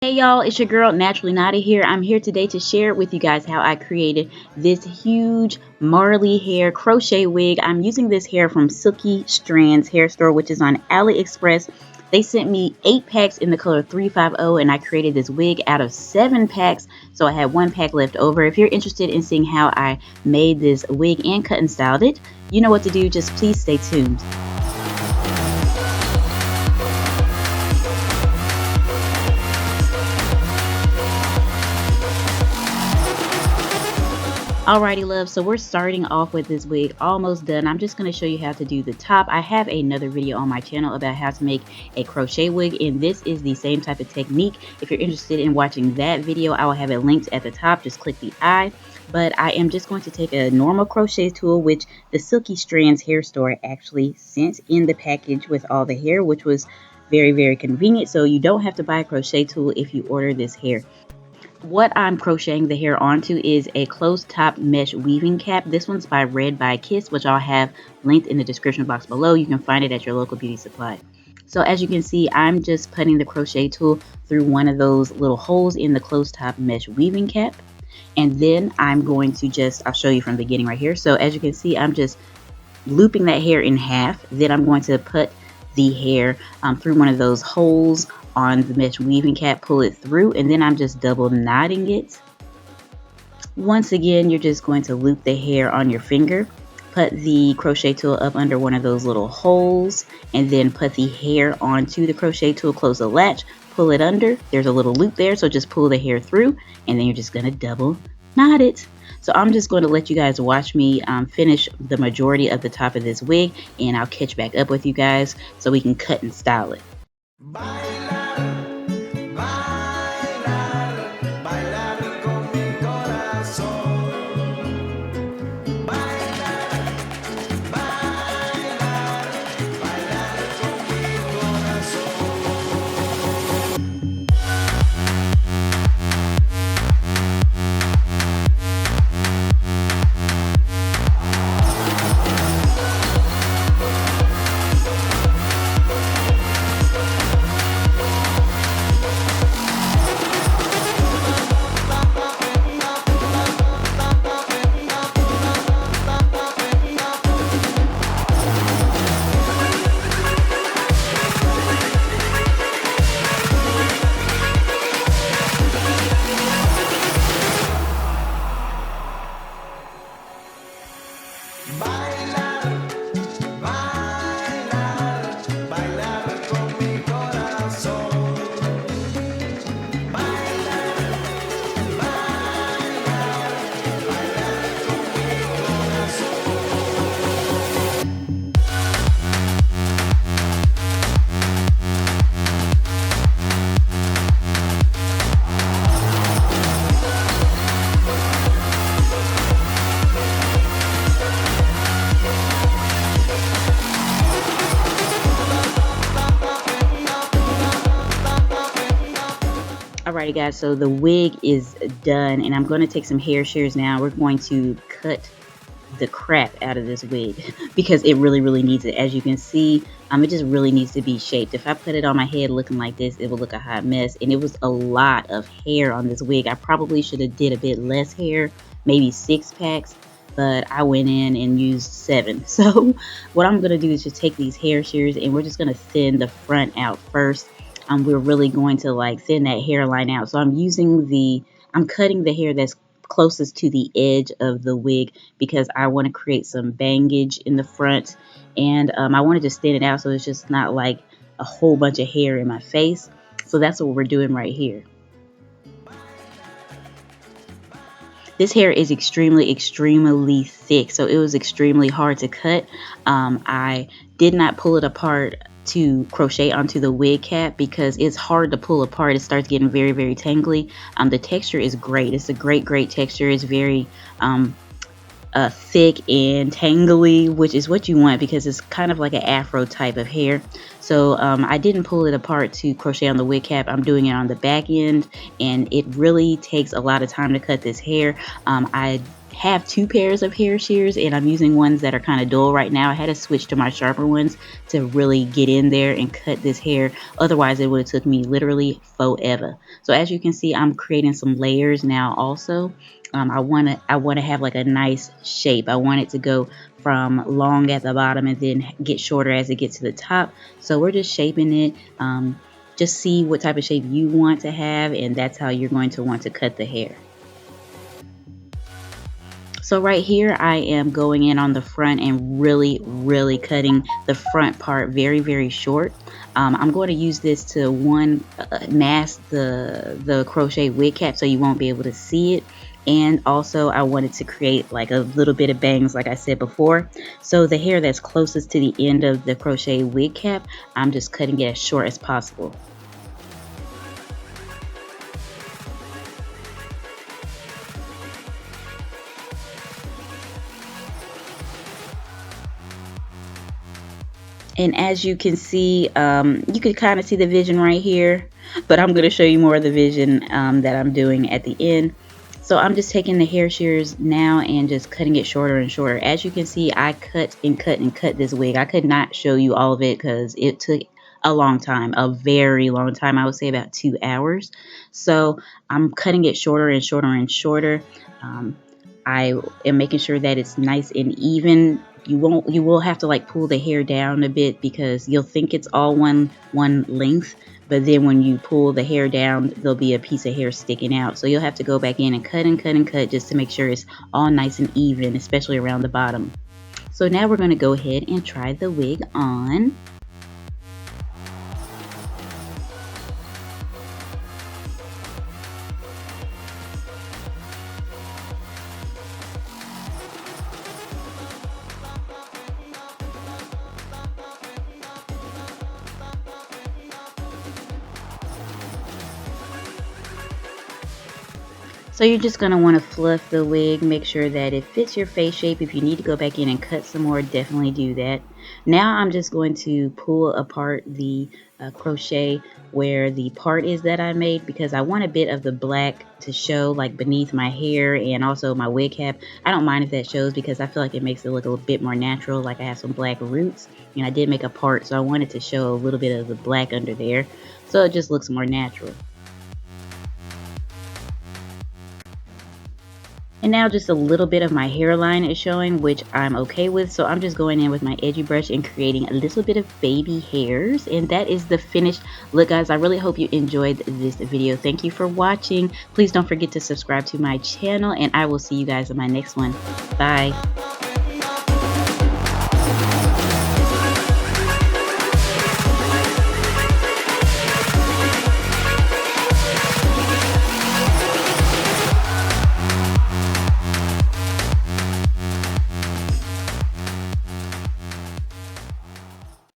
Hey y'all, it's your girl Naturally Nata here. I'm here today to share with you guys how I created this huge Marley hair crochet wig. I'm using this hair from Silky Strands Hair Store, which is on AliExpress. They sent me 8 packs in the color 350 and I created this wig out of 7 packs. So I had 1 pack left over. If you're interested in seeing how I made this wig and cut and styled it, you know what to do. Just please stay tuned. Alrighty love, so we're starting off with this wig almost done. I'm just going to show you how to do the top. I have another video on my channel about how to make a crochet wig, and this is the same type of technique. If you're interested in watching that video, I will have it linked at the top. Just click the I. But I am just going to take a normal crochet tool, which the Silky Strands Hair Store actually sent in the package with all the hair, which was very, very convenient. So you don't have to buy a crochet tool if you order this hair. What I'm crocheting the hair onto is a closed top mesh weaving cap. This one's by Red by Kiss, which I'll have linked in the description box below. You can find it at your local beauty supply. So as you can see, I'm just putting the crochet tool through one of those little holes in the closed top mesh weaving cap. And then I'm going to I'll show you from the beginning right here. So as you can see, I'm just looping that hair in half. Then I'm going to put the hair through one of those holes on the mesh weaving cap, pull it through, and then I'm just double knotting it. Once again, you're just going to loop the hair on your finger, put the crochet tool up under one of those little holes, and then put the hair onto the crochet tool, close the latch, pull it under. There's a little loop there, so just pull the hair through, and then you're just going to double knot it. So I'm just going to let you guys watch me finish the majority of the top of this wig, and I'll catch back up with you guys so we can cut and style it. Alrighty guys, so the wig is done, and I'm going to take some hair shears now. We're going to cut the crap out of this wig because it really needs it. As you can see, it just really needs to be shaped. If I put it on my head looking like this, it will look a hot mess, and it was a lot of hair on this wig. I probably should have did a bit less hair, maybe 6 packs, but I went in and used 7. So what I'm going to do is just take these hair shears, and we're just going to thin the front out first. We're really going to like thin that hairline out. So I'm cutting the hair that's closest to the edge of the wig because I want to create some bangage in the front, and I want to just thin it out so it's just not like a whole bunch of hair in my face. So that's what we're doing right here. This hair is extremely thick, so it was extremely hard to cut. I did not pull it apart to crochet onto the wig cap because it's hard to pull apart. It starts getting very tangly. The texture is great. It's a great texture. It's very thick and tangly, which is what you want because it's kind of like an afro type of hair. So I didn't pull it apart to crochet on the wig cap. I'm doing it on the back end, and it really takes a lot of time to cut this hair. I have two pairs of hair shears, and I'm using ones that are kind of dull right now. I had to switch to my sharper ones to really get in there and cut this hair. Otherwise, it would have took me literally forever. So as you can see, I'm creating some layers now also. I wanna have like a nice shape. I want it to go from long at the bottom and then get shorter as it gets to the top. So we're just shaping it. Just see what type of shape you want to have, and that's how you're going to want to cut the hair. So right here, I am going in on the front and really cutting the front part very short. I'm going to use this to mask the crochet wig cap so you won't be able to see it. And also I wanted to create like a little bit of bangs like I said before. So the hair that's closest to the end of the crochet wig cap, I'm just cutting it as short as possible. And as you can see, you can kind of see the vision right here, but I'm going to show you more of the vision that I'm doing at the end. So I'm just taking the hair shears now and just cutting it shorter and shorter. As you can see, I cut and cut this wig. I could not show you all of it because it took a long time, a very long time. I would say about 2 hours. So I'm cutting it shorter and shorter and shorter. I am making sure that it's nice and even. You will have to like pull the hair down a bit because you'll think it's all one length, but then when you pull the hair down, there'll be a piece of hair sticking out. So you'll have to go back in and cut just to make sure it's all nice and even, especially around the bottom. So now we're going to go ahead and try the wig on. So you're just going to want to fluff the wig, make sure that it fits your face shape. If you need to go back in and cut some more, definitely do that. Now I'm just going to pull apart the crochet where the part is that I made, because I want a bit of the black to show like beneath my hair and also my wig cap. I don't mind if that shows because I feel like it makes it look a little bit more natural, like I have some black roots, and I did make a part, so I wanted to show a little bit of the black under there so it just looks more natural. And now just a little bit of my hairline is showing, which I'm okay with. So I'm just going in with my edgy brush and creating a little bit of baby hairs. And that is the finished look, guys. I really hope you enjoyed this video. Thank you for watching. Please don't forget to subscribe to my channel, and I will see you guys in my next one. Bye.